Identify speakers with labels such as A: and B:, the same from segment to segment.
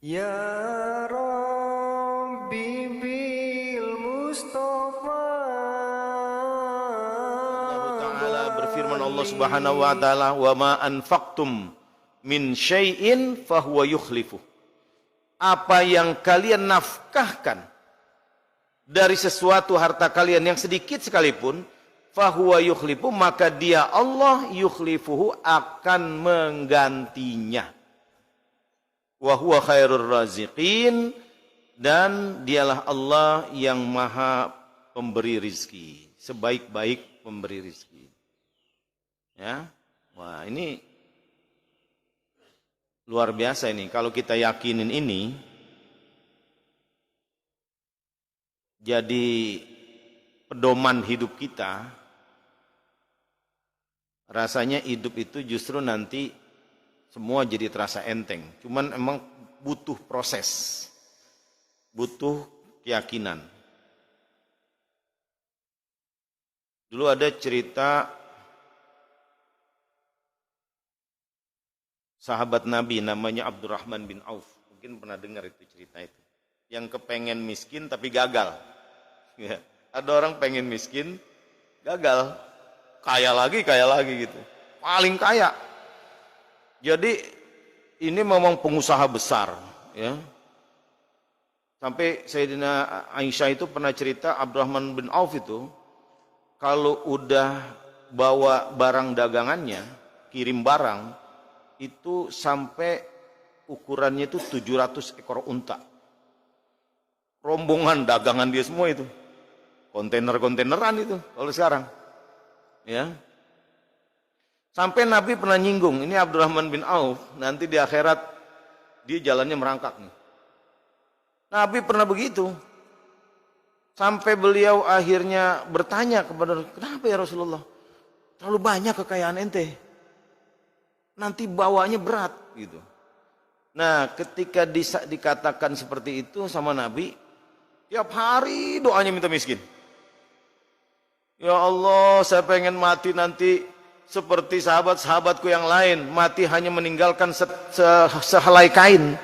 A: Ya Rabbi bil Mustafa.
B: Allah Ta'ala berfirman, Allah Subhanahu wa Ta'ala, wa ma anfaqtum min syai'in fahuwa yukhlifuh. Apa yang kalian nafkahkan dari sesuatu harta kalian yang sedikit sekalipun, fahuwa yukhlifuh, maka dia Allah yukhlifuhu akan menggantinya. Wa huwa khairur raziqin, dan dialah Allah yang maha pemberi rizki, sebaik-baik pemberi rizki. Ya, wah ini luar biasa ini. Kalau kita yakinin ini, jadi pedoman hidup kita, rasanya hidup itu justru nanti semua jadi terasa enteng. Cuman emang butuh proses, butuh keyakinan. Dulu ada cerita sahabat Nabi namanya Abdurrahman bin Auf. Mungkin pernah dengar itu cerita itu. Yang kepengen miskin tapi gagal. Ya, ada orang pengen miskin, gagal. Kaya lagi gitu. Paling kaya. Jadi ini memang pengusaha besar, ya. Sampai Sayyidina Aisyah itu pernah cerita, Abdurrahman bin Auf itu kalau udah bawa barang dagangannya, kirim barang, itu sampai ukurannya itu 700 ekor unta. Rombongan dagangan dia semua itu. Kontainer-kontaineran itu kalau sekarang. Ya. Sampai Nabi pernah nyinggung, ini Abdurrahman bin Auf, nanti di akhirat dia jalannya merangkak nih. Nabi pernah begitu. Sampai beliau akhirnya bertanya kepada, kenapa ya Rasulullah? Terlalu banyak kekayaan ente. Nanti bawanya berat gitu. Nah, ketika dikatakan seperti itu sama Nabi, tiap hari doanya minta miskin. Ya Allah, saya pengen mati nanti seperti sahabat-sahabatku yang lain, mati hanya meninggalkan sehelai kain.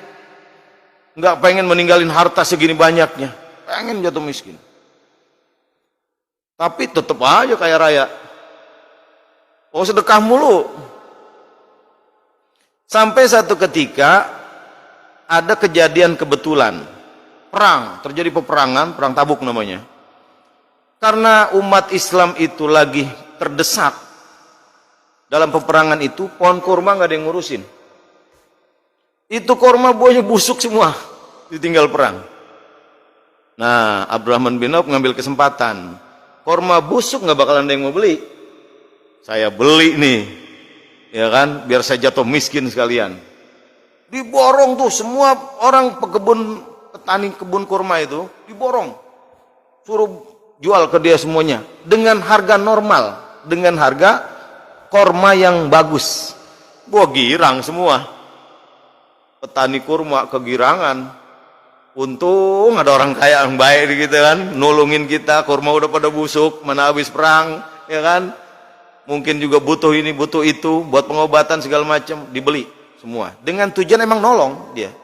B: Enggak pengen meninggalin harta segini banyaknya, pengen jatuh miskin. Tapi tetap aja kaya raya. Oh, sedekah mulu. Sampai satu ketika ada kejadian kebetulan, perang, terjadi peperangan, perang Tabuk namanya. Karena umat Islam itu lagi terdesak dalam peperangan itu, pohon kurma nggak ada yang ngurusin. Itu kurma buahnya busuk semua, ditinggal perang. Nah, Abdurrahman bin Auf ngambil kesempatan. Kurma busuk nggak bakalan ada yang mau beli. Saya beli nih, ya kan, biar saya jatuh miskin sekalian. Diborong tuh semua orang petani kebun kurma itu, diborong. Suruh jual ke dia semuanya dengan harga normal, dengan harga kurma yang bagus. Gua girang semua. Petani kurma kegirangan. Untung ada orang kaya yang baik gitu kan, nolongin kita. Kurma udah pada busuk, mana habis perang, ya kan. Mungkin juga butuh ini, butuh itu, buat pengobatan segala macam, dibeli semua. Dengan tujuan emang nolong dia,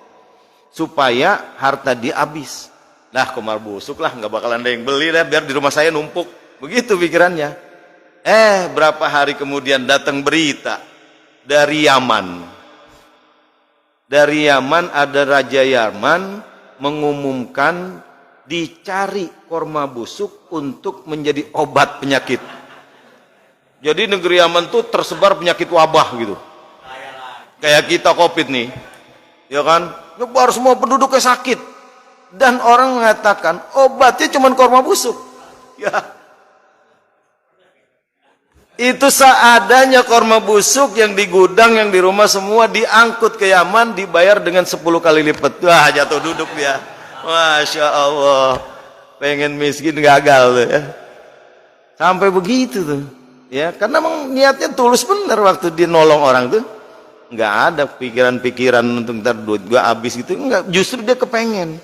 B: supaya harta dia habis. Nah, kurma busuk lah, nggak bakalan ada yang beli lah, biar di rumah saya numpuk. Begitu pikirannya. Berapa hari kemudian datang berita dari Yaman. Dari Yaman ada Raja Yaman mengumumkan dicari kurma busuk untuk menjadi obat penyakit. Jadi negeri Yaman tuh tersebar penyakit wabah gitu. Kayak kita Covid nih. Ya kan? Nyebar semua penduduknya sakit. Dan orang mengatakan obatnya cuma kurma busuk. Ya. Itu seadanya kurma busuk yang di gudang, yang di rumah semua diangkut ke Yaman, dibayar dengan 10 kali lipat. Wah, jatuh duduk dia. Masya Allah. Pengen miskin gagal tuh ya. Sampai begitu tuh. Ya, karena emang niatnya tulus bener waktu dia nolong orang tuh. Nggak ada pikiran-pikiran untuk ntar duit gua habis gitu. Enggak, justru dia kepengen.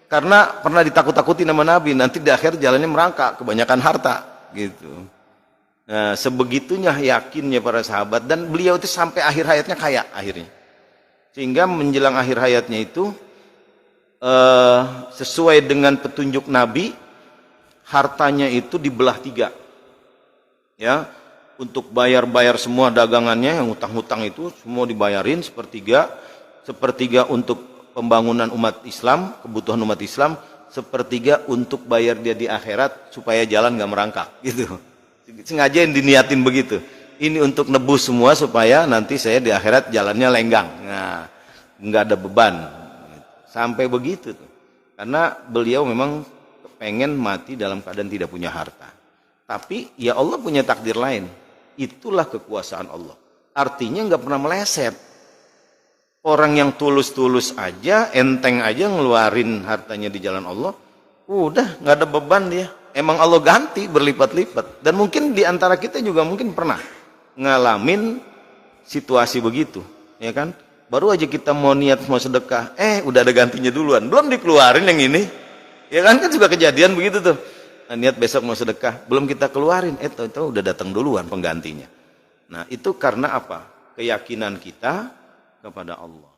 B: Karena pernah ditakut-takuti nama Nabi, nanti di akhir jalannya merangkak, kebanyakan harta gitu. Nah, sebegitunya yakinnya para sahabat, dan beliau itu sampai akhir hayatnya kaya akhirnya. Sehingga menjelang akhir hayatnya itu sesuai dengan petunjuk Nabi, hartanya itu dibelah 3. Ya, untuk bayar semua dagangannya, yang hutang-hutang itu semua dibayarin sepertiga. Sepertiga untuk pembangunan umat Islam, kebutuhan umat Islam. Sepertiga untuk bayar dia di akhirat supaya jalan gak merangkak gitu. Sengaja diniatin begitu. Ini untuk nebus semua supaya nanti saya di akhirat jalannya lenggang. Nah, nggak ada beban. Sampai begitu tuh. Karena beliau memang pengen mati dalam keadaan tidak punya harta. Tapi ya Allah punya takdir lain. Itulah kekuasaan Allah. Artinya nggak pernah meleset. Orang yang tulus-tulus aja, enteng aja ngeluarin hartanya di jalan Allah, udah nggak ada beban dia. Emang Allah ganti berlipat-lipat. Dan mungkin di antara kita juga mungkin pernah ngalamin situasi begitu, ya kan? Baru aja kita mau niat mau sedekah, udah ada gantinya duluan, belum dikeluarin yang ini, ya kan juga kejadian begitu tuh. Nah, niat besok mau sedekah, belum kita keluarin, tahu udah datang duluan penggantinya. Nah, itu karena apa? Keyakinan kita kepada Allah.